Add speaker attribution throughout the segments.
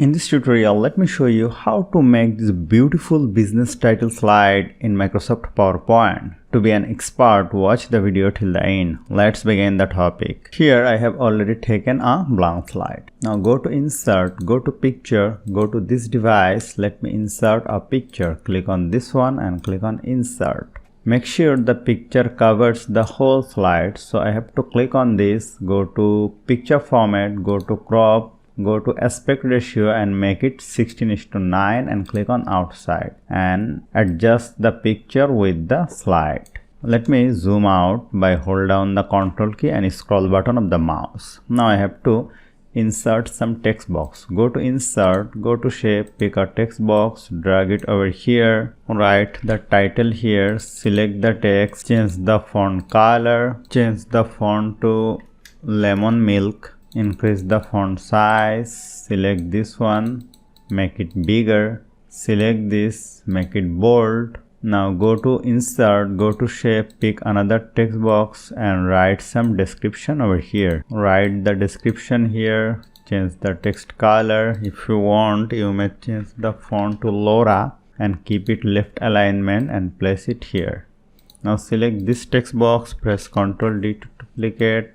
Speaker 1: In this tutorial, let me show you how to make this beautiful business title slide in Microsoft PowerPoint. To be an expert, watch the video till the end. Let's begin the topic. Here I have already taken a blank slide. Now go to Insert, go to Picture, go to this device. Let me insert a picture. Click on this one and click on Insert. Make sure the picture covers the whole slide. So I have to click on this, go to Picture Format, go to Crop, go to aspect ratio and make it 16:9 and click on outside and adjust the picture with the slide. Let me zoom out by hold down the Ctrl key and scroll button of the mouse. Now I have to insert some text box. Go to Insert, go to Shape, pick a text box, drag it over here, write the title here, select the text, change the font color, change the font to lemon milk, increase the font size, select this one, make it bigger, select this, make it bold. Now go to Insert, go to Shape, pick another text box and write some description over here. Write the description here, change the text color. If you want, you may change the font to Laura and keep it left alignment and place it here. Now select this text box, press Ctrl D to duplicate,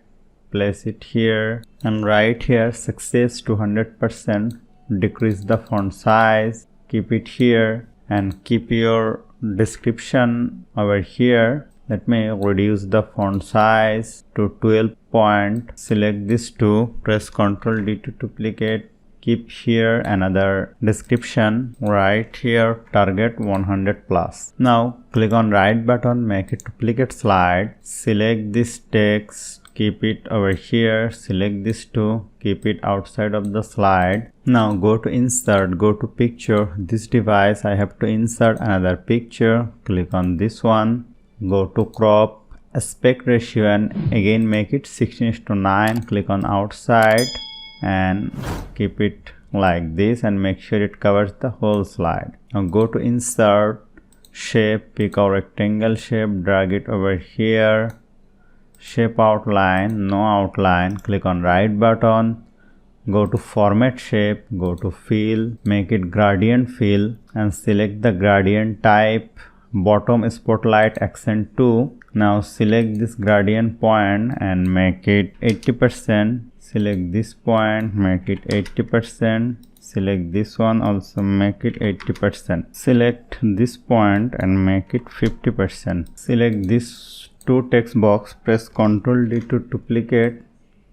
Speaker 1: place it here and write here success to 100%, decrease the font size, keep it here and keep your description over here. Let me reduce the font size to 12 point, select this two, press Ctrl D to duplicate, keep here another description, write here target 100 plus. Now click on right button, make it duplicate slide, select this text, keep it over here, select this two, keep it outside of the slide. Now go to Insert, go to Picture, this device I have to insert another picture, click on this one, go to Crop, aspect ratio and again make it 16:9, click on outside and keep it like this and make sure it covers the whole slide. Now go to Insert, Shape, pick a rectangle shape, drag it over here, shape outline, no outline, click on right button, go to Format Shape, go to Fill, make it gradient fill and select the gradient type, bottom spotlight accent 2. Now select this gradient point and make it 80%, select this point, make it 80%, select this one also, make it 80%, select this point and make it 50%, select this two text box, press Ctrl D to duplicate,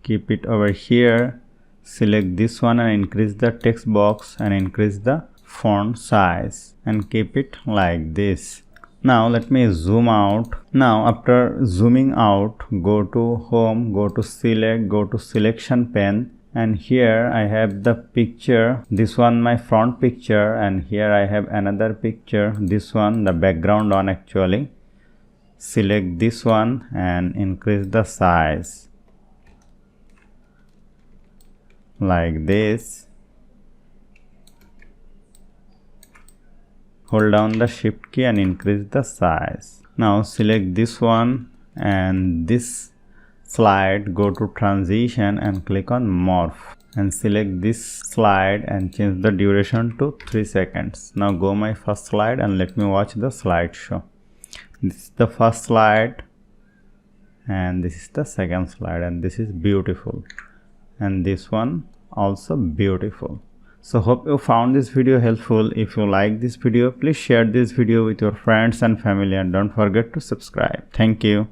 Speaker 1: keep it over here, select this one and increase the text box and increase the font size and keep it like this. Now let me zoom out. Now after zooming out, go to Home, go to Select, go to Selection pane and here I have the picture, this one my front picture and here I have another picture, this one the background one actually. Select this one and increase the size like this. Hold down the Shift key and increase the size. Now select this one and this slide, go to Transition and click on Morph and select this slide and change the duration to 3 seconds. Now go my first slide and let me watch the slideshow. This is the first slide and this is the second slide and this is beautiful and this one also beautiful. So hope you found this video helpful. If you like this video, please share this video with your friends and family and don't forget to subscribe. Thank you.